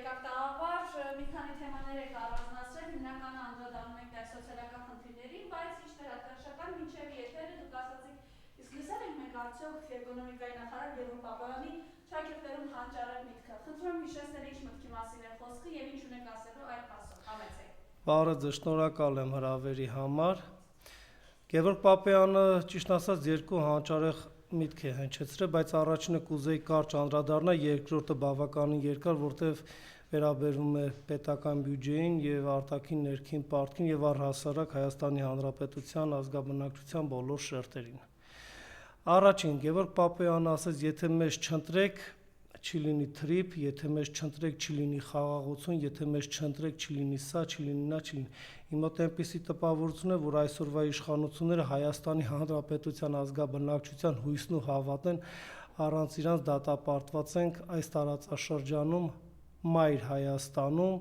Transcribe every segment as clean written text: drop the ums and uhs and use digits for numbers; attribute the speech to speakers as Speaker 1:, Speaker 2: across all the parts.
Speaker 1: եկարտավար մի քանի թեմաներ եք առանձնացրել, հիմնականը անդրադառնում ենք այս սոցիալական խնդիրներին, բայց ինչ լրատվական մինչև եթերը դուք ասացիք, իսկ լսել ենք մենք արդյոք էկոնոմիկայի նախարար Գևորգ Պապոյանի շարքերում հանճարել միտքը։ Խնդրում եմ հիշեցնել ինչ մտքի մասին է խոսքը եւ ինչ ունեք ասելու այդ փաստով։ Համեցեք։
Speaker 2: Բարը ձեզ, շնորհակալ եմ հրավերի համար։ Գևորգ Պապոյանը ճիշտ ասած երկու հանճարեղ միտք է հնչեցրել, բայց առաջինը կուզեի կարճ անդրադառնալ, երկրորդը բավականին երկար, որտեղ վերաբերում է պետական բյուջեին եւ արտաքին ներքին պարտքին եւ առհասարակ Հայաստանի Հանրապետության ազգաբնակչության բոլոր շերտերին։ Առաջին Գևորգ Պապոյանը ասաց, եթե մեզ չընտրեք, չի լինի թրիփ, եթե մեզ չընտրեք, չի լինի խաղաղություն, եթե մեզ չընտրեք, չի լինի սա, չի լինի նա, չի լինի։ Իմ մոտ այնպիսի տպավորություն է, որ այսօրվա իշխանությունները Հայաստանի Հանրապետության ազգաբնակչության հույսն ու հավատն առանց իրանց դատապարտված ենք այս տարածաշրջանում մայր Հայաստանում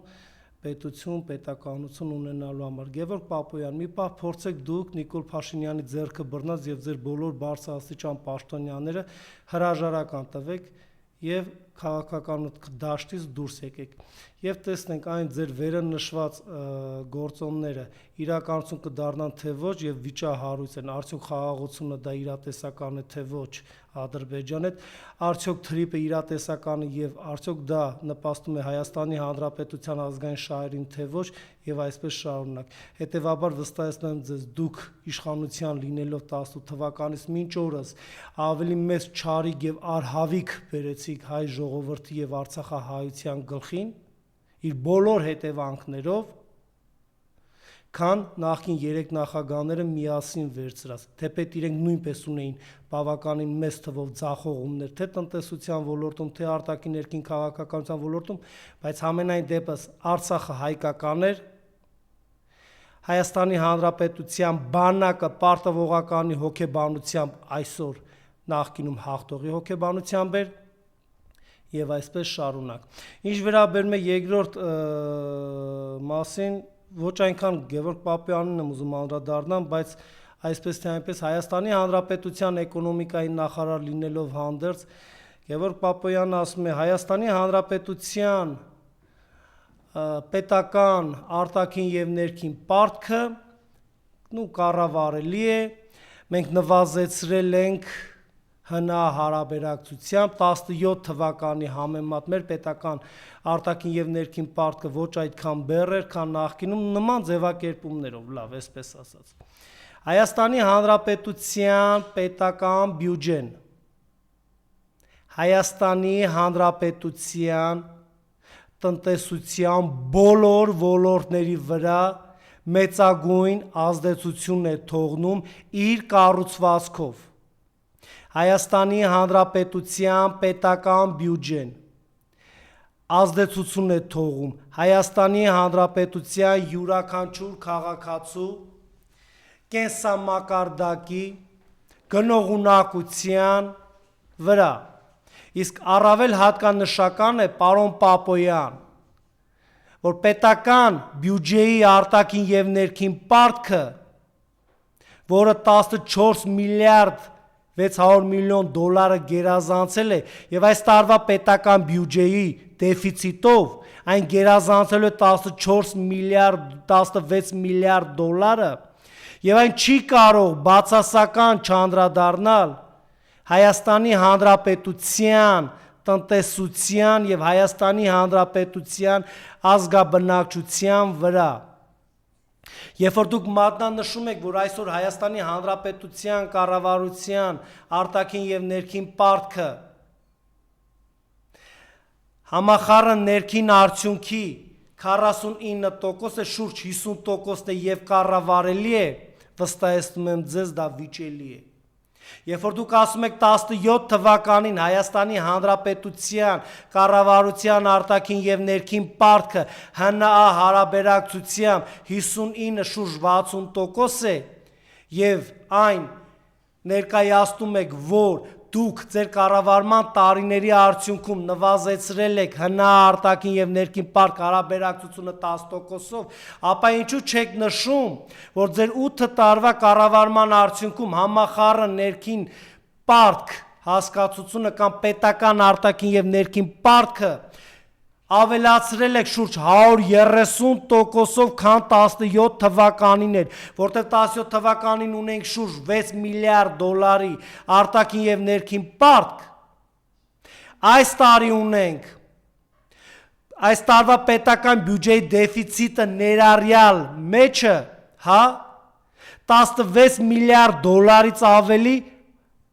Speaker 2: պետություն, պետականություն ունենալու համար։ Գևորգ Պապոյան, մի պահ փորձեք դուք Նիկոլ Փաշինյանի ձեռքը բռնած եւ ձեր բոլոր բարձրաստիճան պաշտոնյաները հրաժարական տվեք եւ քաղաքական դաշտից դուրս եկեք եւ տեսնենք այն ձեր վերը նշված գործոնները իրականություն կդառնան թե ոչ եւ վիճահարույց են, արդյոք խաղաղությունը դա իրատեսական է թե ոչ Ադրբեջան հետ, արդյոք թրիփը իրատեսական է եւ արդյոք դա նպաստում է Հայաստանի Հանրապետության ազգային շահերին թե ոչ եւ այսպես շարունակ։ Հետեւաբար վստահեցնում եմ ձեզ, դուք իշխանության լինելով 18 թվականից մինչ օրս ավելի մեծ չարիք եւ արհավիք բերեցիք հայ ժողովրդի եւ արցախահայության գլխին իր բոլոր հետևանքներով, քան նախկին 3 նախագահները միասին վերցրած, թեպետ իրենք նույնպես ունեին բավականին մեծ թվով ձախողումներ, թե տնտեսության ոլորտում, թե արտաքին ներքին քաղաքականության ոլորտում, բայց ամենայն դեպս Արցախը հայկական էր, Հայաստանի Հանրապետության բանակը պարտավորականի հոգեբանությամբ այսօր նախկինում հաղթողի հոգեբանությամբ էր եւ այսպես շարունակ։ Ինչ վերաբերում է երկրորդ մասին, ոչ այնքան Գևորգ Պապոյանին եմ ուզում անդրադառնամ, բայց այսպես թե այնպես Հայաստանի Հանրապետության էկոնոմիկայի նախարար լինելով հանդերձ Գևորգ Պապոյանը ասում է Հայաստանի Հանրապետության պետական արտաքին եւ ներքին պարտքը կառավարելի է, մենք նվազեցրել ենք ՀՆԱ հարաբերակցությամբ 17 թվականի համեմատ մեր պետական արտաքին եւ ներքին պարտքը ոչ այդքան բեռ էր, քան նախկինում նման ձևակերպումներով, լավ, այսպես ասած։ Հայաստանի Հանրապետության պետական բյուջեն Հայաստանի Հանրապետության տնտեսության բոլոր ոլորտների վրա մեծագույն ազդեցություն է թողնում իր կառուցվածքով։ Հայաստանի Հանրապետության պետական բյուջեն ազդեցություն է թողում Հայաստանի Հանրապետության յուրաքանչյուր քաղաքացու կենսամակարդակի գնողունակության վրա։ Իսկ առավել հատկանշական է, պարոն Պապոյան, որ պետական բյուջեի արտաքին եւ ներքին պարտքը, որը 14 միլիարդ 600 միլիոն դոլարը գերազանցել է եւ այս տարվա պետական բյուջեի դեֆիցիտով այն գերազանցել է 14 միլիարդ 16 միլիարդ դոլարը եւ այն չի կարող բացասական չանդրադառնալ Հայաստանի Հանրապետության տնտեսության եւ Հայաստանի Հանրապետության ազգաբնակչության վրա։ Երբ որ դուք մատնանշում եք, որ այսօր Հայաստանի Հանրապետության կառավարության արտաքին եւ ներքին պարտքը համախառն ներքին արդյունքի 49% է, շուրջ 50% է եւ կառավարելի է, վստահեցնում եմ ձեզ, դա վիճելի է։ Երբ որ դուք ասում եք 17 թվականին Հայաստանի Հանրապետության կառավարության արտաքին եւ ներքին պարտքը ՀՆԱ հարաբերակցությամբ 59 շուրջ 60% է եւ այն ներկայացնում եք, որ դուք ձեր կառավարման տարիների արդյունքում նվազեցրել եք ՀՆԱ արտաքին եւ ներքին պարտք հարաբերակցությունը 10%-ով, ապա ինչու չեք նշում, որ ձեր 8 տարվա կառավարման արդյունքում համախառն ներքին պարտք հասկացությունը կամ պետական արտաքին եւ ներքին պարտքը ավելացրել եք շուրջ 130%-ով քան 17 թվականին էր, որտեղ 17 թվականին ունենք շուրջ 6 միլիարդ դոլարի արտաքին եւ ներքին պարտք, այս տարի ունենք այս տարվա պետական բյուջեի դեֆիցիտը ներառյալ մեջը, 16 միլիարդ դոլարից ավելի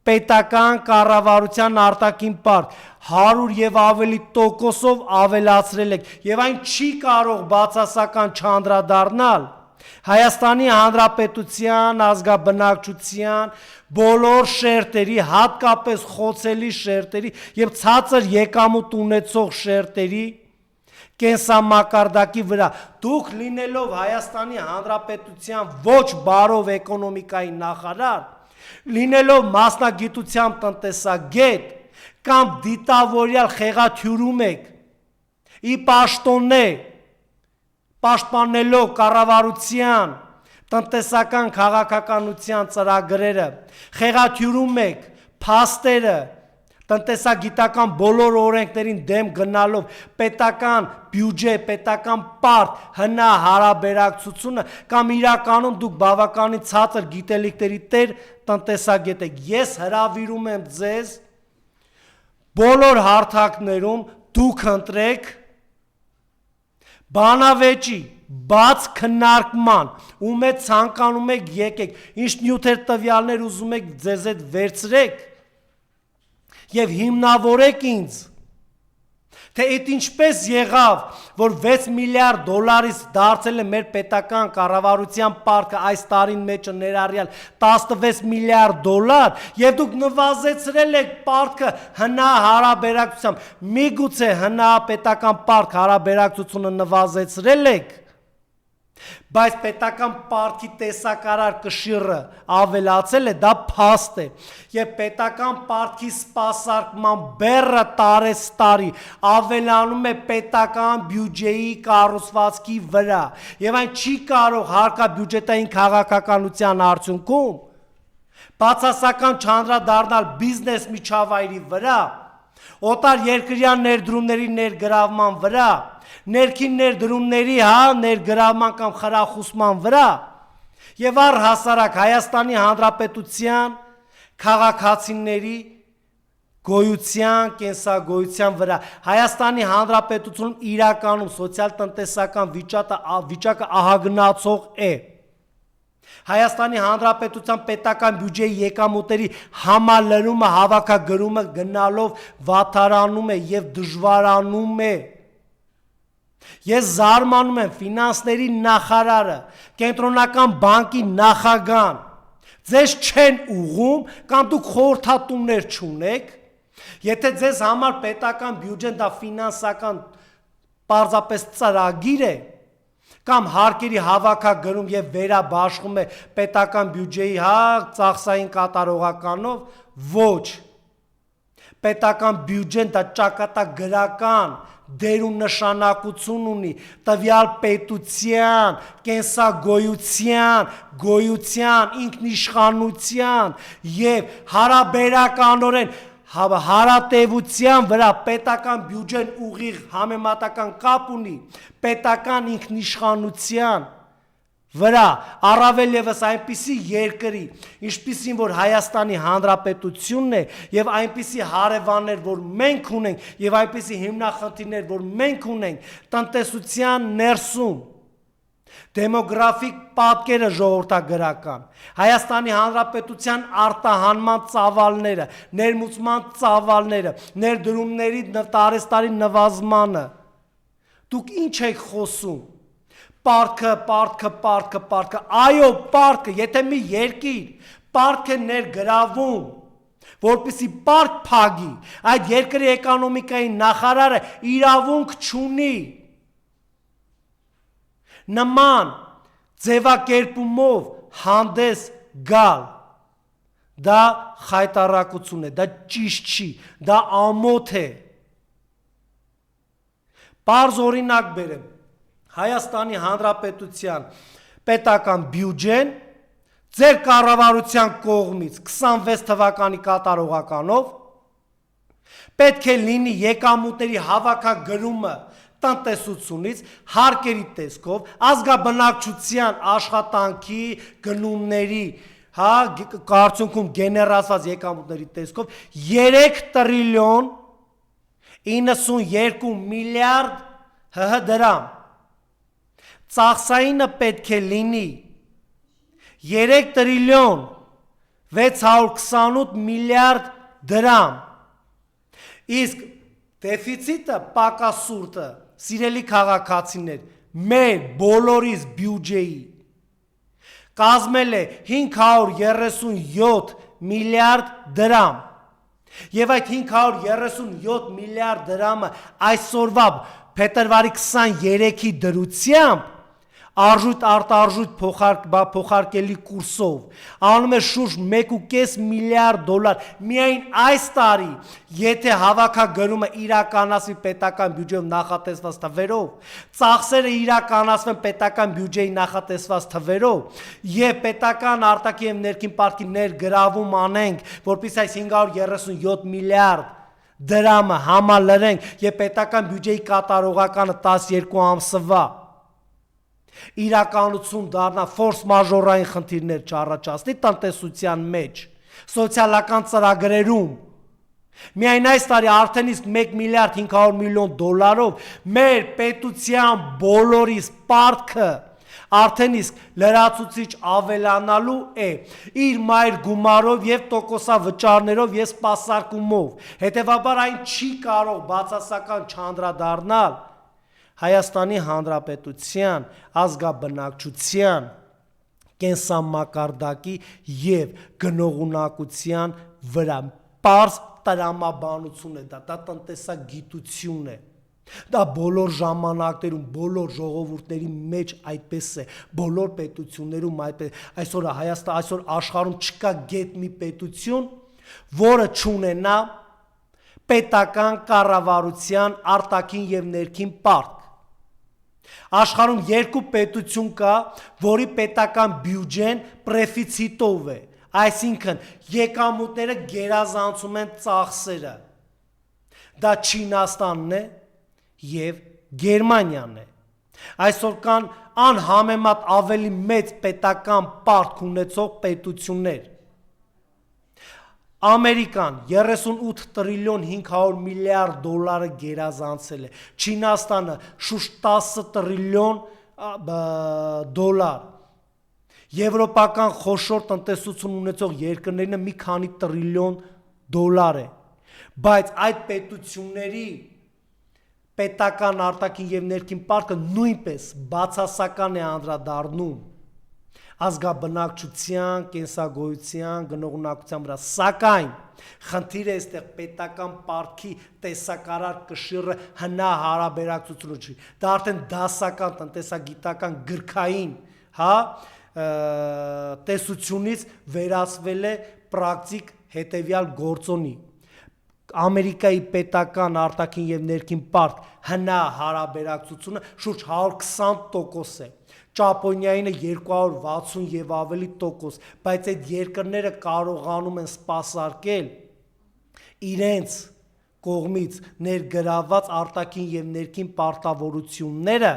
Speaker 2: պետական կառավարության արտաքին պարկ 100 եւ ավելի տոկոսով ավելացրել եք եւ այն չի կարող բացասական չանդրադառնալ Հայաստանի Հանրապետության ազգաբնակչության բոլոր շերտերի, հատկապես խոցելի շերտերի եւ ցածր եկամուտ ունեցող շերտերի կենսամակարդակի վրա դուք լինելով Հայաստանի Հանրապետության ոչ բարով էկոնոմիկայի նախարար լինելով մասնագիտությամբ տնտեսագետ կամ դիտավորյալ խեղաթյուրում եք ի պաշտոնե պաշտպանելով կառավարության տնտեսական քաղաքականության ծրագրերը խեղաթյուրում եք փաստերը տնտեսագիտական բոլոր օրենքներին դեմ գնալով պետական բյուջե, պետական պարկ հնարաբերակցությունը կամ իրականում դուք բավականին ցածր գիտելիքների տեր տնտեսագետ եք։ Ես հրավիրում եմ ձեզ բոլոր հարթակներում դուք ընտրեք բանավեճի բաց քննարկման ում է ցանկանում եք եկեք, ինչ նյութեր տվյալներ ուզում եք ձեզ հետ վերցրեք եւ հիմնավորեք ինձ, թե այդ ինչպես եղավ, որ 6 միլիարդ դոլարից դարձել է մեր պետական կառավարության պարտքը այս տարին մեջը ներառյալ 16 միլիարդ դոլար եւ դուք նվազեցրել եք պարտքը հնարաբերակցությամբ, միգուցե հնապետական պարտք հարաբերակցությունը նվազեցրել եք, բայց պետական պարտքի տեսակարար կշիռը ավելացել է, դա փաստ է եւ պետական պարտքի սպասարկման բեռը տարեստարի ավելանում է պետական բյուջեի կառուցվածքի վրա եւ այն չի կարող հարկաբյուջետային քաղաքականության արդյունքում բացասական չանդրադառնալ բիզնես միջավայրի վրա, օտար երկրյան ներդրումների ներգրավման վրա ներքին ներդրումների ներգրավման կամ խրախուսման վրա եւ առհասարակ Հայաստանի Հանրապետության քաղաքացիների գոյության, կենսագոյության վրա Հայաստանի Հանրապետությունում իրականում սոցիալ-տնտեսական վիճակը ահագնացող է Հայաստանի Հանրապետության պետական բյուջեի եկամուտերի համալրումը հավաքագրումը գնալով վատարանում է եւ դժվարանում է Ես զարմանում եմ ֆինանսների նախարարը, կենտրոնական բանկի նախագահան, ձեզ չեն ուղում կամ դուք խորհրդատուներ չունեք, եթե ձեզ համար պետական բյուջեն դա ֆինանսական պարզապես ծրագիր է, կամ հարկերի հավաքագրում եւ վերաբաշխում է պետական բյուջեի ծախսային կատարողականով, ոչ, պետական բյուջեն դա ճակատագրական դեր ու նշանակություն ունի տվյալ պետության, կենսագոյության, գոյության, ինքնիշխանության եւ հարաբերականորեն հարատևության վրա պետական բյուջեն ուղիղ համեմատական կապ ունի պետական ինքնիշխանության վրա առավել եւս այնպիսի երկրի, ինչպիսին որ Հայաստանի Հանրապետությունն է եւ այնպիսի հարևաններ, որ մենք ունենք եւ այնպիսի հիմնախնդիրներ, որ մենք ունենք տնտեսության ներսում դեմոգրաֆիկ պատկերը ժողովրդագրական Հայաստանի Հանրապետության արտահանման ծավալները, ներմուծման ծավալները, ներդրումների տարեստարի նվազմանը դուք ինչ եք խոսում Պարտքը, այո, պարտքը, եթե մի երկիր պարտք է ներգրավում, որպեսզի պարտք փակի, այդ երկրի էկոնոմիկայի նախարարը իրավունք չունի նման ձևակերպումով հանդես գալ, դա խայտառակություն է, դա ճիշտ չի, դա ամոթ է, պարզ օրինակ բերեմ, Հայաստանի Հանրապետության պետական բյուջեն ձեր կառավարության կողմից 26 թվականի կատարողականով պետք է լինի եկամուտների հավաքագրումը տնտեսությունից, հարկերի տեսքով, ազգաբնակչության աշխատանքի գնումների, կարծունքում գեներացված եկամուտների տեսքով 3 տրիլիոն 92 միլիարդ ՀՀ դրամ։ Ծախսայինը պետք է լինի 3 տրիլիոն 628 միլիարդ դրամ։ Իսկ դեֆիցիտը, պակասուրտը, սիրելի քաղաքացիներ, մեր բոլորիս բյուջեի կազմել է 537 միլիարդ դրամ։ Եվ այդ 537 միլիարդ դրամը այսօրվա փետրվարի 23-ի դրությամբ արժույթ արտարժույթ փոխարկելի կուրսով անում է շուրջ 1.5 միլիարդ դոլար միայն այս տարի, եթե հավաքագրումը իրականացվի պետական բյուջեով նախատեսված թվերով, ծախսերը իրականացվեն պետական բյուջեի նախատեսված թվերով եւ պետական արտաքին եւ ներքին պարտքի ներգրավում անենք, որպես այս 537 միլիարդ դրամը համալրենք եւ պետական բյուջեի կատարողականը 12 ամսվա իրականություն դառնա ֆորս մաժորային խնդիրներ չառաջացնի տնտեսության մեջ, սոցիալական ծրագրերում։ Միայն այս տարի արդեն իսկ 1 միլիարդ 500 միլիոն դոլարով մեր պետության բոլորիս պարտքը արդեն իսկ լրացուցիչ ավելանալու է իր մայր գումարով եւ տոկոսավճարներով եւ սպասարկումով։ Հետևաբար այն չի կարող բացասական չանդրադառնալ Հայաստանի Հանրապետության ազգաբնակչության կենսամակարդակի եւ գնողունակության վրա պարզ տրամաբանություն է դա տնտեսագիտություն է, դա բոլոր ժամանակներում, բոլոր ժողովուրդների մեջ այդպես է, բոլոր պետություններում այդպես, այսօր աշխարհում չկա գետ մի պետություն, որը չունենա պետական կառավարության արտաքին եւ ներքին պարկ։ Աշխարհում 2 պետություն կա, որի պետական բյուջեն պրեֆիցիտով է, այսինքն եկամուտները գերազանցում են ծախսերը։ Դա Չինաստանն է եւ Գերմանիան է։ Այսօր կան անհամեմատ ավելի մեծ պետական պարտք ունեցող պետություններ։ Ամերիկան 38 տրիլիոն 500 միլիարդ դոլարը գերազանցել է, Չինաստանը շուրջ 10 տրիլիոն դոլար, եվրոպական խոշոր տնտեսություն ունեցող երկրներինը մի քանի տրիլիոն դոլար է, բայց այդ պետությունների պետական արտաքին եւ ներքին պարտքը նույնպես բացասական է անդրադառնում ազգաբնակչության, կենսագոյության, գնողունակության վրա, սակայն խնդիրը այստեղ պետական պարտքի տեսակարար կշիռը հնարաբերակցությունը չի, դա արդեն դասական, տնտեսագիտական, գրքային, տեսությունից վերածվել է պրակտիկ հետևյալ գործոնի։ Ամերիկայի պետական արտաքին եւ ներքին պարտք հնարաբերակցությունը շուրջ 120% է։ Ճապոնիայինը 260 եւ ավելի տոկոս, բայց այդ երկրները կարողանում են սպասարկել իրենց կողմից ներգրաված արտաքին եւ ներքին պարտավորությունները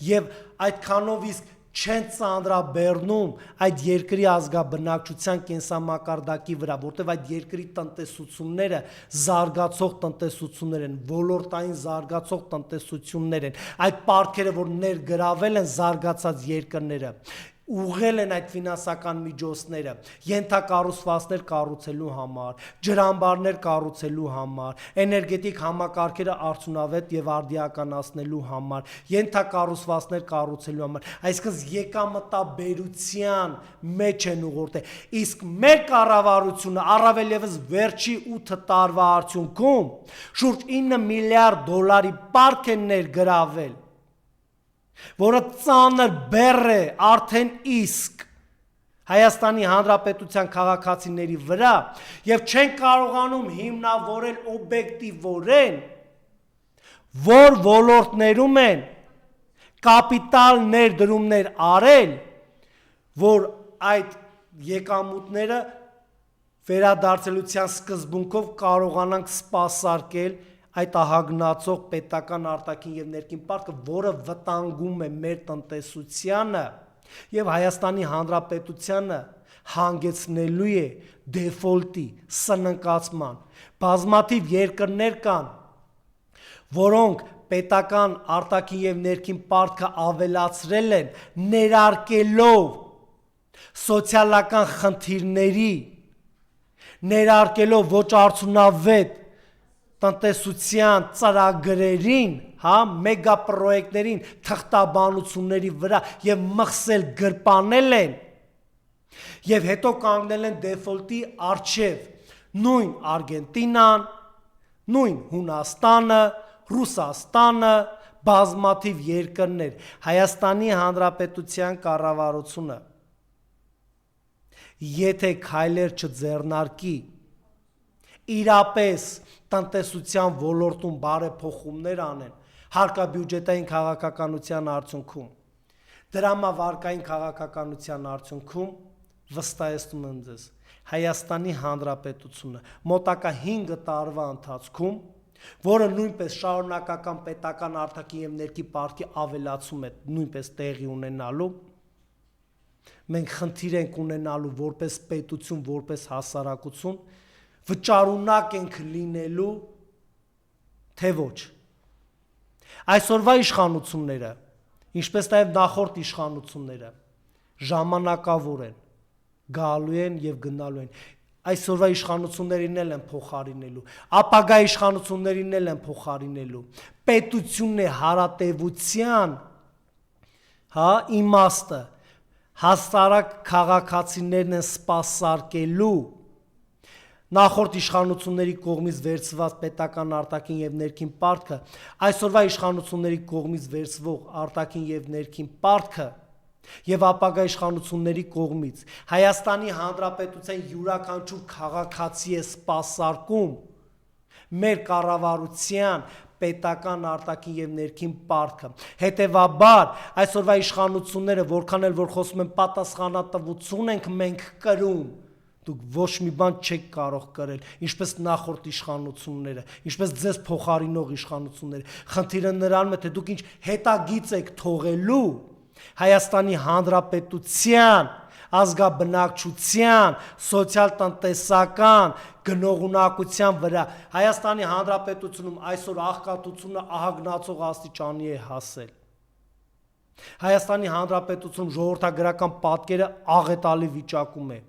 Speaker 2: եւ այդքանով իսկ չեն ծանրաբեռնում այդ երկրի ազգաբնակչության կենսամակարդակի վրա, որտեղ այդ երկրի տնտեսությունները զարգացող տնտեսություններ են, ոլորտային զարգացող տնտեսություններ են, այդ պարտքերը, որ ներգրավել են զարգացած երկրները, ուղղել են այդ ֆինանսական միջոցները, ենթակառուցվածքներ կառուցելու համար, ջրամբարներ կառուցելու համար, էներգետիկ համակարգերը արդյունավետ եւ արդիականացնելու համար, ենթակառուցվածքներ կառուցելու համար, այսինքն եկամտաբերության մեջ են ուղղորդել, իսկ մեր կառավարությունը առավել եւս վերջի 8 տարվա արդյունքում շուրջ 9 միլիարդ դոլարի պարտք են ներգրավել, որը ծանր բեռ է արդեն իսկ Հայաստանի Հանրապետության քաղաքացիների վրա եւ չեն կարողանում հիմնավորել օբյեկտիվորեն, որ ոլորտներում են կապիտալ ներդրումներ արել, որ այդ եկամուտները վերադարձելության սկզբունքով կարողանանք սպասարկել այդ ահագնացող պետական արտաքին եւ ներքին պարտքը, որը վտանգում է մեր տնտեսությանը եւ Հայաստանի Հանրապետությանը, հանգեցնելու է դեֆոլտի, սննկացման։ Բազմաթիվ երկրներ կան, որոնք պետական արտաքին եւ ներքին պարտքը ավելացրել են, ներարկելով սոցիալական խնդիրների, ներարկելով ոչ արդյունավետ տնտեսության ծրագրերին, մեգապրոյեկտներին, թղթաբանությունների վրա եւ մխսել գրպանել են եւ հետո կանգնել են դեֆոլտի առջեւ նույն Արգենտինան, նույն Հունաստանը, Ռուսաստանը, բազմաթիվ երկրներ։ Հայաստանի Հանրապետության կառավարությունը եթե քայլեր չձեռնարկի իրապես տնտեսության ոլորտում բարեփոխումներ անեն հարկաբյուջետային քաղաքականության արդյունքում, դրամավարկային քաղաքականության արդյունքում, վստահեցնում եմ ձեզ, Հայաստանի Հանրապետությունը մոտակա 5 տարվա ընթացքում, որը նույնպես շարունակական պետական արտաքին եւ ներքին պարտքի ավելացում է նույնպես տեղի ունենալու, մենք խնդիր ենք ունենալու որպես պետություն, որպես հասարակություն, վճարունակ ենք լինելու, թե ոչ։ Այսօրվա իշխանությունները, ինչպես նաև նախորդ իշխանությունները, ժամանակավոր են, գալու են եւ գնալու են։ Այսօրվա իշխանություններին էլ են փոխարինելու, ապագա իշխանություններին էլ են փոխարինելու։ Պետությունն է հարատևության, իմաստը, հասարակ քաղաքացիներն են սպասարկելու նախորդ իշխանությունների կողմից վերցված պետական արտաքին եւ ներքին պարտքը, այսօրվա իշխանությունների կողմից վերցվող արտաքին եւ ներքին պարտքը եւ ապագա իշխանությունների կողմից Հայաստանի Հանրապետության յուրաքանչյուր քաղաքացի է սպասարկում մեր կառավարության պետական արտաքին եւ ներքին պարտքը։ Հետեւաբար, այսօրվա իշխանությունները, որքան էլ որ խոսում են պատասխանատվություն ենք մենք կրում, դուք ոչ մի բան չեք կարող կրել, ինչպես նախորդ իշխանությունները, ինչպես ձեզ փոխարինող իշխանությունները։ Խնդիրը նրանում է, թե դուք ինչ հետագիծ եք թողելու Հայաստանի Հանրապետության ազգաբնակչության, սոցիալ-տնտեսական գնողունակության վրա Հայաստանի Հանրապետությունում այսօր աղքատությունը ահագնացող աստիճանի է հասել։ Հայաստանի Հանրապետությունում ժողովրդագրական պատկերը աղետալի վիճակում է։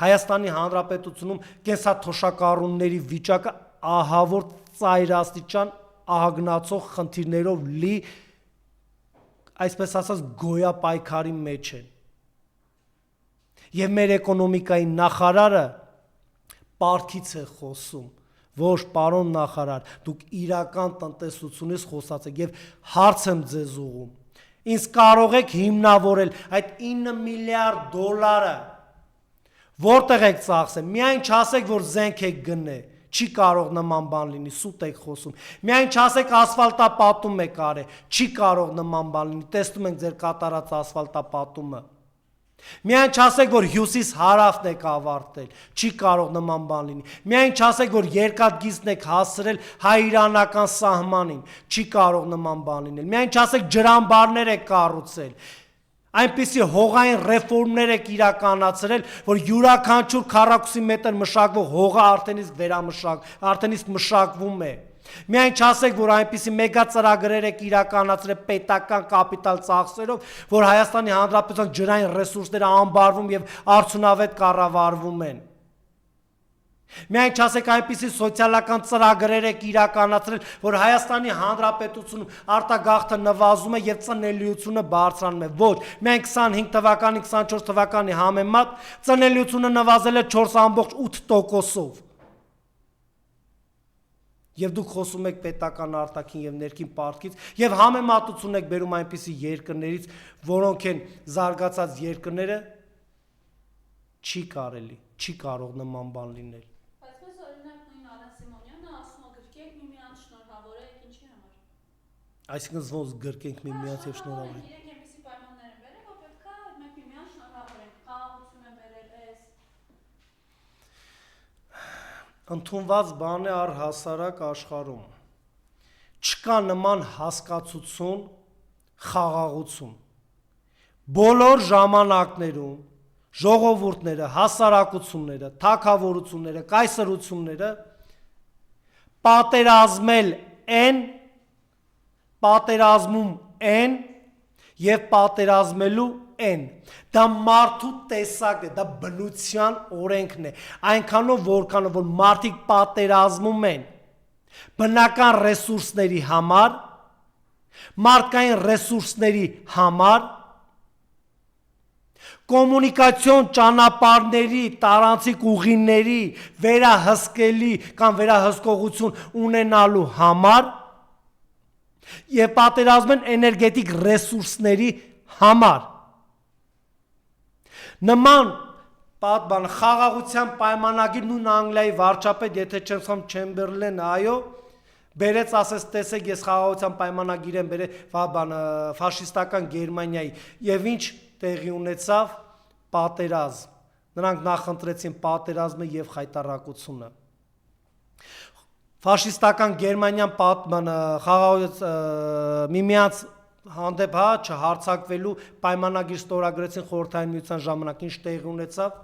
Speaker 2: Հայաստանի Հանրապետությունում կենսաթոշակառուների վիճակը ահավոր ծայրաստիճան ահագնացող խնդիրներով լի, այսպես ասած, գոյապայքարի մեջ են։ Եվ մեր էկոնոմիկայի նախարարը պարտքից է խոսում, ոչ պարոն նախարար, դուք իրական տնտեսությունից խոսած եք եւ հարց եմ ձեզ ուղղում։ Ինձ կարող եք հիմնավորել այդ 9 միլիարդ դոլարը որտեղ եք ծախսել, միայն չասեք, որ զենք եք գնել, չի կարող նման բան լինի, սուտ եք խոսում, միայն չասեք ասֆալտապատում եք արել, չի կարող նման բան լինի, տեսնում ենք ձեր կատարած ասֆալտապատումը։ Միայն չասեք, որ հյուսիս հարավն եք ավարտել, չի կարող նման բան լինի։ Միայն չասեք, որ երկաթգիծն եք հասցրել հայ-իրանական սահմանին, չի կարող նման բան լինել։ Միայն չասեք ջրամբարներ եք կառուցել, այնպիսի հողային ռեֆորմներ եք իրականացրել, որ յուրաքանչյուր քառակուսի մետր մշակվող հողը արդեն իսկ մշակվում է։ Միայն չասեք, որ այնպիսի մեգա ծրագրեր եք իրականացրել պետական կապիտալ ծախսերով, որ Հայաստանի Հանրապետության ջրային ռեսուրսները անբարվում եւ արդյունավետ կառավարվում են։ Միայն չասեք այնպիսի սոցիալական ծրագրեր եք իրականացրել, որ Հայաստանի Հանրապետությունում արտագաղթը նվազում է եւ ծնելիությունը բարձրանում է։ Ոչ, միայն 25 թվականի, 24 թվականի համեմատ ծնելիությունը նվազել է 4.8%-ով։ Եվ դուք խոսում եք պետական արտաքին եւ ներքին պարտքից եւ համեմատություն եք բերում այնպիսի երկրներից, որոնք են զարգացած երկրները, չի կարելի, չի կարող նման բան լինել։
Speaker 1: Բայց մեզ օրինակ նույն Արեն Սիմոնյանը ասում է գրկեք միմյանց շնորհավորեք ինչի համար։
Speaker 2: Այսինքն ոնց գրկենք միմյանց եւ շնորհավորենք։
Speaker 1: Իրենք այնպիսի պայմաններ են բերել, որ պետք է մենք միմյանց շնորհավորենք, խաղաղություն են բերել էս։
Speaker 2: Ընդունված բան է առհասարակ աշխարհում։ չկա նման հասկացություն, խաղաղություն։ Բոլոր ժամանակներում ժողովուրդները, հասարակությունները, թագավորությունները, կայսրությունները պատերազմել են, պատերազմում են եւ պատերազմելու են։ Դա մարդու տեսակն է, դա բնության օրենքն է։ Այնքանով որքանով որ մարդիկ պատերազմում են բնական ռեսուրսների համար, մարդկային ռեսուրսների համար, կոմունիկացիոն ճանապարհների, տարանցիկ ուղիների վերահսկելի կամ վերահսկողություն ունենալու համար եւ պատերազմեն էներգետիկ ռեսուրսների համար։ Նման խաղաղության պայմանագիր նույն Անգլիայի վարչապետ, եթե չեմ սխալվում, Չեմբերլենը, այո, բերեց, ասես, տեսեք, ես խաղաղության պայմանագիր եմ բերել ֆաշիստական Գերմանիայի եւ ինչ տեղի ունեցավ պատերազմ։ Նրանք նախընտրեցին պատերազմը եւ խայտառակությունը։ Ֆաշիստական Գերմանիան միմյանց հանդեպ չհարձակվելու պայմանագիր ստորագրեցին Խորհրդային Միության ժամանակ, ինչ տեղի ունեցավ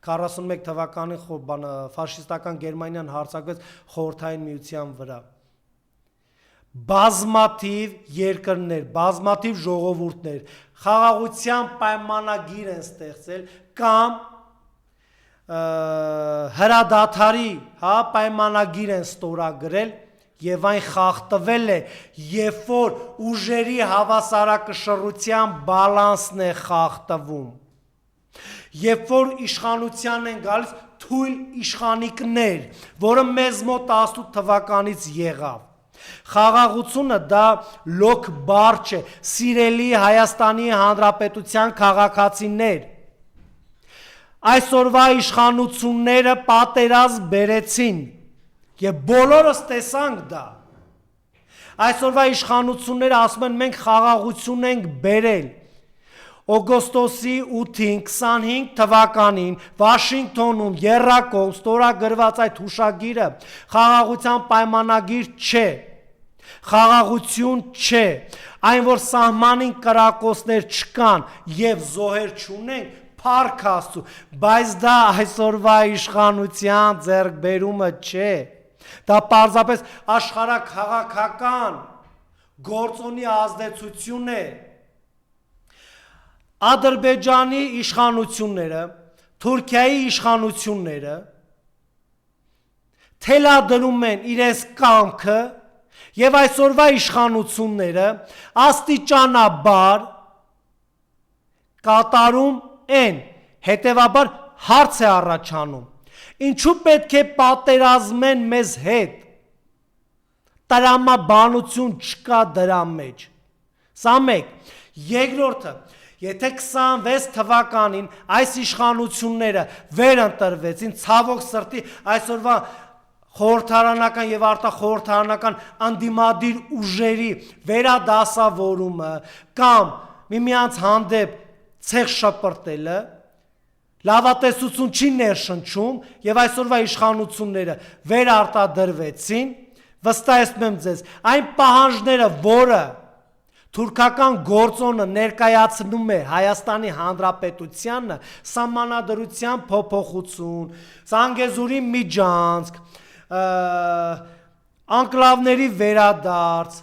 Speaker 2: 41 թվականին ֆաշիստական Գերմանիան հարձակվեց Խորհրդային Միության վրա։ Բազմաթիվ երկրներ, բազմաթիվ ժողովուրդներ խաղաղության պայմանագիր են ստեղծել կամ հրադադարի պայմանագիր են ստորագրել եւ այն խախտվել է, երբ որ ուժերի հավասարակշռության բալանսն է խախտվում, երբ որ իշխանության են գալիս թույլ իշխանիկներ, որը մեզ մոտ 18 թվականից եղավ։ Խաղաղությունը դա լոկ բառ չէ, սիրելի Հայաստանի Հանրապետության քաղաքացիներ։ Այսօրվա իշխանությունները պատերազմ բերեցին եւ բոլորս տեսանք դա։ Այսօրվա իշխանությունները ասում են մենք խաղաղություն ենք բերել։ Օգոստոսի 8-ին 25 թվականին Վաշինգտոնում եռակողմ ստորագրված այդ հուշագիրը խաղաղության պայմանագիր չէ, խաղաղություն չէ, այն որ սահմանին կրակոցներ չկան եւ զոհեր չունենք, փառք Աստծո, բայց դա այսօրվա իշխանության ձեռքբերումը չէ, դա պարզապես աշխարհաքաղաքական գործոնի ազդեցություն է։ Ադրբեջանի իշխանությունները, Թուրքիայի իշխանությունները թելադրում են իրենց կամքը եւ այսօրվա իշխանությունները աստիճանաբար կատարում են, հետեւաբար հարց է առաջանում. ինչու պետք է պատերազմեն մեզ հետ, տրամաբանություն չկա դրա մեջ, սա մեկ, երկրորդը, եթե 26 թվականին այս իշխանությունները վերընտրվեցին, ցավոք սրտի այսօրվա խորհրդարանական եւ արտախորհրդարանական անդիմադիր ուժերի վերադասավորումը կամ միմյանց հանդեպ ցեղ շպրտելը լավատեսություն չի ներշնչում եւ այսօրվա իշխանությունները վերարտադրվեցին, վստահեցնում եմ ձեզ, այն պահանջները, որը թուրքական գործոնը ներկայացնում է Հայաստանի Հանրապետությանը, սահմանադրության փոփոխություն, Զանգեզուրի միջանցք, անկլավների վերադարձ,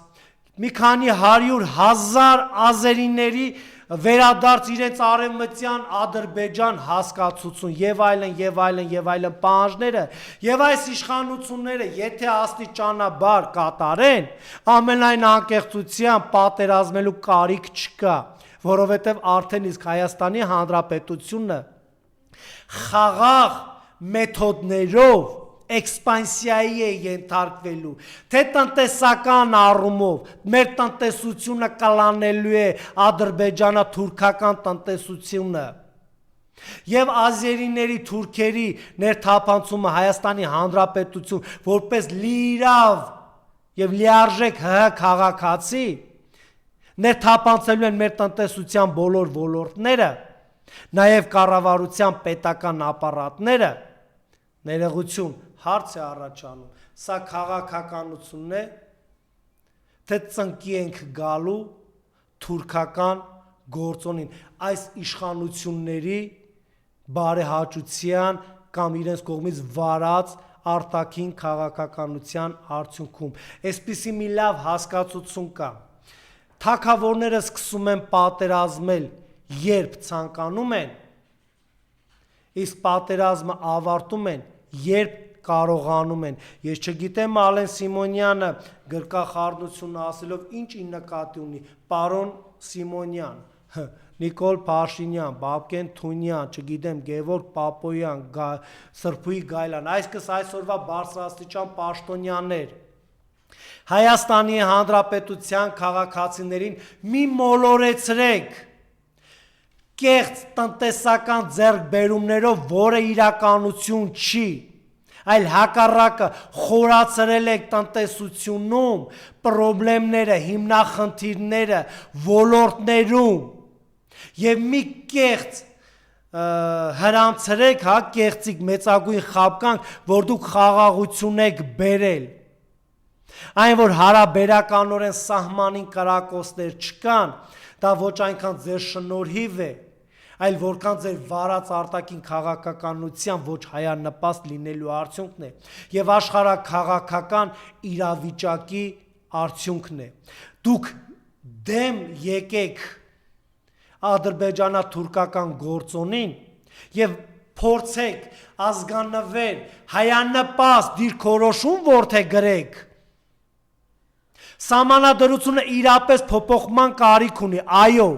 Speaker 2: մի քանի 100,000 ազերիների վերադարձ իրենց արևմտյան Ադրբեջան հասկացություն եւ այլն պահանջները եւ այս իշխանությունները եթե աստիճանաբար կատարեն, ամենայն անկեղծությամբ պատերազմելու կարիք չկա, որովհետեւ արդեն իսկ Հայաստանի Հանրապետությունը խաղաղ մեթոդներով էքսպանսիայի է ենթարկվելու, թե տնտեսական առումով մեր տնտեսությունը կլանելու է ադրբեջանա-թուրքական տնտեսությունը եւ ազերիների, թուրքերի ներթափանցումը Հայաստանի Հանրապետություն որպես լիիրավ եւ լիարժեք ՀՀ քաղաքացի ներթափանցելու են մեր տնտեսության բոլոր ոլորտները, նաեւ կառավարության պետական ապարատները, ներողություն հարց է առաջանում, սա քաղաքականություն է, թե ծնկի ենք գալու թուրքական գործոնին, այս իշխանությունների բարեհաճության կամ իրենց կողմից վարած արտաքին քաղաքականության արդյունքում։ Այսպիսի մի լավ հասկացություն կա։ Թագավորները սկսում են պատերազմել, երբ ցանկանում են, իսկ պատերազմը ավարտում են, երբ կարողանում են։ Ես չգիտեմ Ալեն Սիմոնյանը գրկախառնությունը ասելով ինչի նկատի ունի, պարոն Սիմոնյան, Նիկոլ Փաշինյան, Բաբկեն Թունյան, չգիտեմ, Գևորգ Պապոյան, Սրբուի Գայլան, այսքս այսօրվա բարձրաստիճան պաշտոնյաներ, Հայաստանի Հանրապետության քաղաքացիներին մի մոլորեցրեք կեղծ տնտեսական ձեռքբերումներով, որը իրականություն չի, այլ հակառակը խորացրել եք տնտեսությունում պրոբլեմները, հիմնախնդիրները, ոլորտներում եւ մի կեղծ հրանցրեք, կեղծիկ մեծագույն խաբկանք, որ դուք խաղաղություն եք բերել։ Այն որ հարաբերականորեն սահմանին կրակոցներ չկան, դա ոչ այնքան ձեր շնորհիվ է, այլ որքան ձեր վարած արտաքին քաղաքականության ոչ հայանպաստ լինելու արդյունքն է եւ աշխարհաքաղաքական իրավիճակի արդյունքն է։ Դուք դեմ եկեք ադրբեջանա-թուրքական գործոնին եւ փորձեք ազգանվեր հայանպաստ դիրքորոշում որթե գրեք։ Սահմանադրությունը իրապես փոփոխման կարիք ունի, այո,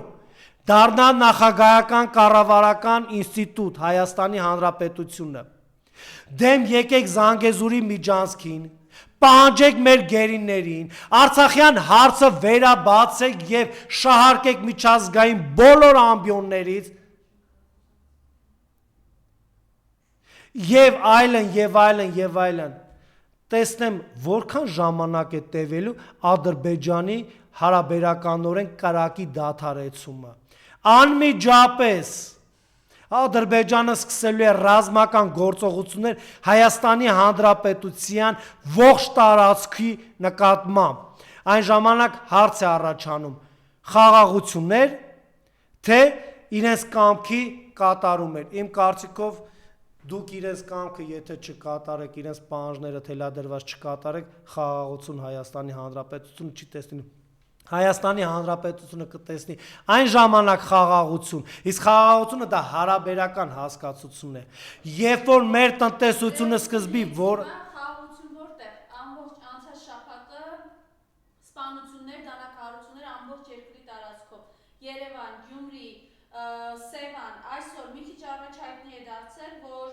Speaker 2: դառնա նախագահական կառավարական ինստիտուտ Հայաստանի Հանրապետությունը։ Դեմ եկեք Զանգեզուրի միջանցքին, պահանջեք մեր գերիներին, Արցախյան հարցը վերաբացեք եւ շահարկեք միջազգային բոլոր ամբիոններից եւ այլն եւ այլն եւ այլն։ Տեսնեմ որքան ժամանակ է տևելու Ադրբեջանի հարաբերականորեն կրակի դադարեցումը։ Անմիջապես Ադրբեջանը սկսելու է ռազմական գործողություններ Հայաստանի Հանրապետության ողջ տարածքի նկատմամբ։ Այն ժամանակ հարց է առաջանում խաղաղություններ, թե իրենց կամքի կատարումներ։ Իմ կարծիքով դուք իրենց կամքը եթե չկատարեք, իրենց պահանջները թելադրված չկատարեք, խաղաղություն Հայաստանի Հանրապետությունը չի տեսնի։ Հայաստանի Հանրապետությունը կտեսնի այն ժամանակ խաղաղություն, իսկ խաղաղությունը դա հարաբերական հասկացություն է։ Երբ որ մեր տնտեսությունը սկզբի որ
Speaker 1: խաղաղություն որտեղ ամբողջ անցած շաբաթը սպանություններ, դանակահարություններ ամբողջ երկրի տարածքով, Երևան, Գյումրի, Սևան, այսօր մի քիչ առաջ հայտնի է դարձել, որ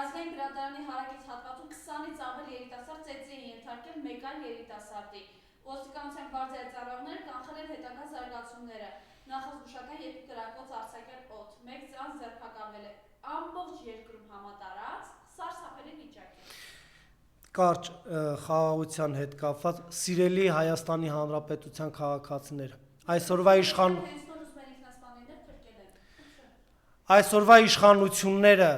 Speaker 1: Ազգային գրադարանի հարակից հատվածում 20-ից ավել երիտասարդ ծեծի են ենթարկել մեկ այլ երիտասարդի։ Ոստիկանության բարձրաձայնողները կանխել են հետագա զարգացումները։ Նախազգուշական երկու կրակոց արձակել օդ, մեկ ձյան ձերբակալվել է։ Ամբողջ երկրում համատարած սարսափելի վիճակ է։
Speaker 2: Կարճ խաղաղության հետ կապված սիրելի Հայաստանի Հանրապետության քաղաքացիներ, այսօրվա իշխանությունները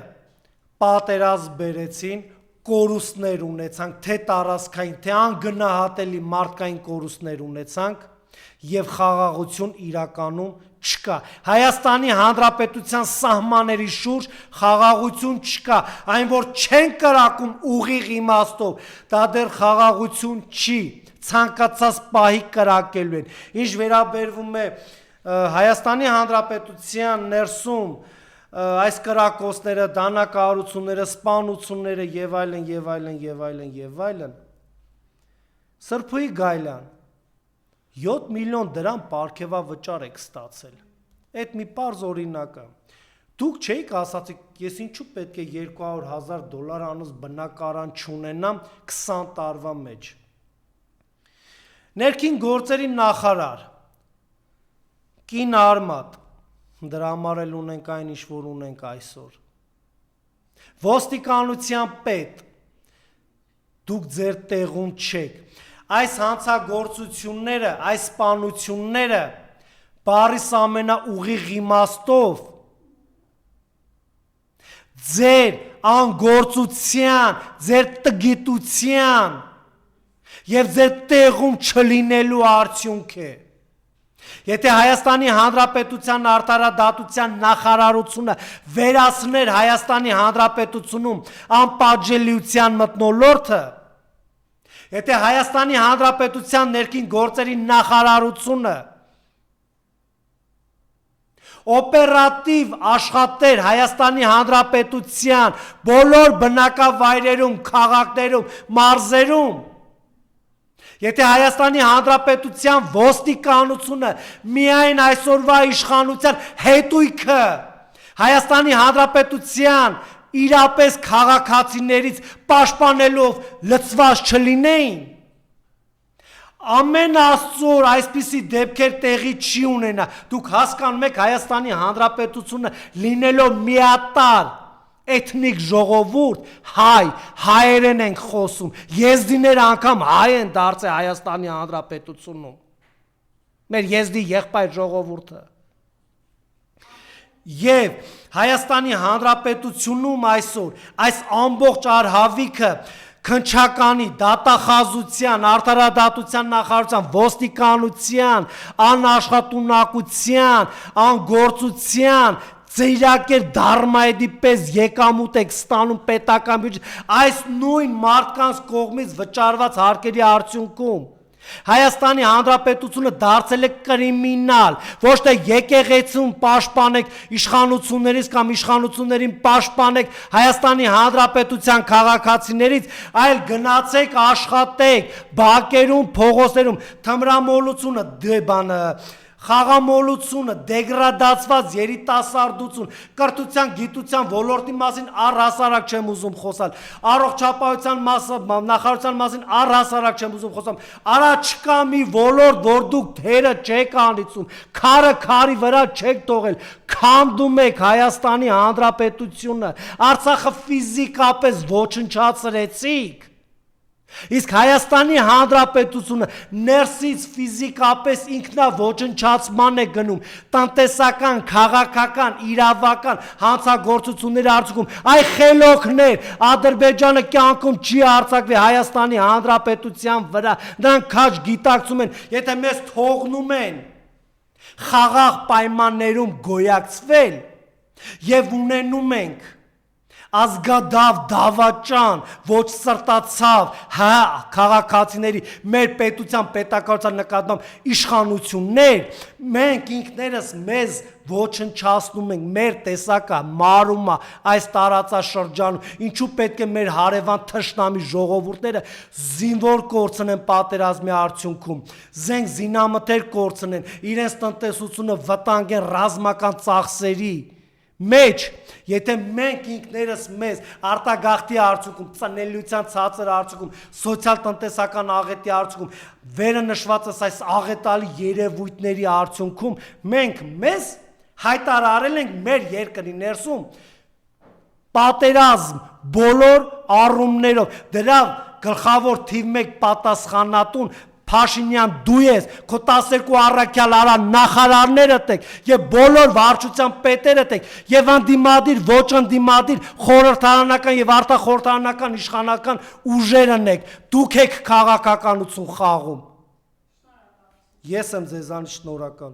Speaker 2: պատերազմ բերեցին, կորուստներ ունեցանք, թե տարածքային, թե անգնահատելի մարդկային կորուստներ ունեցանք եւ խաղաղություն իրականում չկա։ Հայաստանի Հանրապետության սահմանների շուրջ խաղաղություն չկա, այն որ չեն կրակում ուղիղ իմաստով, դա դեռ խաղաղություն չի, ցանկացած պահի կրակելու են։ Ինչ վերաբերվում է Հայաստանի Հանրապետության ներսում այս կրակոցները, դանակահարությունները, սպանությունները եւ այլն եւ այլն եւ այլն եւ այլն։ Սրբուի Գայլան 7 միլիոն դրամ պարգևավճար եք ստացել։ Այդ մի պարզ օրինակ է։ Դուք չէիք ասացիք, ես ինչու պետք է $200,000 անուս բնակարան չունենամ 20 տարվա մեջ։ Ներքին գործերի նախարար Կին Արմատ, դրա համար էլ ունենք այն ինչ որ ունենք այսօր։ Ոստիկանության պետ, դուք ձեր տեղում չեք։ Այս հանցագործությունները, այս սպանությունները բառիս ամենաուղիղ իմաստով ձեր անգործության, ձեր տգիտության եւ ձեր տեղում չլինելու արդյունք է։ Եթե Հայաստանի Հանրապետության արդարադատության նախարարությունը վերացներ Հայաստանի Հանրապետությունում անպատժելիության մթնոլորտը, եթե Հայաստանի Հանրապետության ներքին գործերի նախարարությունը օպերատիվ աշխատեր Հայաստանի Հանրապետության բոլոր բնակավայրերում, քաղաքներում, մարզերում, եթե Հայաստանի Հանրապետության ոստիկանությունը միայն այսօրվա իշխանության հետույքը Հայաստանի Հանրապետության իրապես քաղաքացիներից պաշտպանելով լծված չլինեին, ամեն աստծոր այսպիսի դեպքեր տեղի չի ունենա։ Դուք հասկանում եք Հայաստանի Հանրապետությունը լինելով միատարր էթնիկ ժողովուրդ, հայերեն ենք խոսում, եզդիները անգամ հայ են դարձել Հայաստանի Հանրապետությունում, մեր եզդի եղբայր ժողովուրդը։ Եվ Հայաստանի Հանրապետությունում այսօր այս ամբողջ արհավիքը քնչականի, դատախազության, արդարադատության նախարարության, ոստիկանության, անաշխատունակության, անգործության, ծիրակեր դարմայդի պես եկամուտ եք ստանում պետական բյուջետ, այս նույն մարդկանց կողմից վճարված հարկերի արդյունքում Հայաստանի Հանրապետությունը դարձել է կրիմինալ, ոչ թե եկեղեցում պաշտպանեք իշխանություններից կամ իշխանություններին պաշտպանեք Հայաստանի Հանրապետության քաղաքացիներից, այլ գնացեք աշխատեք բակերում, փողոցներում, թմրամոլությունը, խաղամոլությունը, դեգրադացված երիտասարդություն, կրթության, գիտության ոլորտի մասին առհասարակ չեմ ուզում խոսալ, առողջապահության նախարարության մասին առհասարակ չեմ ուզում խոսալ, արա չկա մի ոլորտ, որ դուք թերը չեք անիծում, քարը քարի վրա չեք թողել, քանդում եք Հայաստանի Հանրապետությունը, Արցախը ֆիզիկապես ոչնչացրեցիք, իսկ Հայաստանի Հանրապետությունը ներսից ֆիզիկապես ինքնաոչնչացման է գնում, տնտեսական, քաղաքական, իրավական հանցագործությունների արդյունքում, այ խելոքներ, Ադրբեջանը կյանքում չի արձակվի Հայաստանի Հանրապետության վրա, նրանք քաջ գիտակցում են, եթե մեզ թողնում են խաղաղ պայմաններում գոյակցվել եւ ունենում ենք ազգադավ դավաճան, ոչ սրտացավ, քաղաքացիների, մեր պետության պետակարության նկատմամբ իշխանություններ, մենք ինքներս մեզ ոչնչացնում ենք, մեր տեսակը մարում է այս տարածաշրջանում, ինչու պետք է մեր հարևան թշնամի ժողովուրդները զինվոր կորցնեն պատերազմի արդյունքում, զենք զինամթեր կորցնեն, իրենց տնտեսությունը վտանգեն ռազմական ծախսերի մեջ, եթե մենք ինքներս մեզ արտագաղթի արդյունքում, ծնելիության ցածր արդյունքում, սոցիալ-տնտեսական աղետի արդյունքում, վերը նշվածս այս աղետալի երևույթների արդյունքում, մենք մեզ հայտարարել ենք մեր երկրի ներսում պատերազմ բոլոր առումներով, դրա գլխավոր թիվ 1 պատասխանատուն Փաշինյան դու ես, քո 12 առաքյալ արա նախարարներդ եք եւ բոլոր վարչության պետերդ եք եւ անդիմադիր, ոչ անդիմադիր, խորհրդարանական եւ արտախորհրդարանական իշխանական ուժերն եք, դուք եք քաղաքականություն խաղում։ Ես եմ ձեզանից շնորհակալ։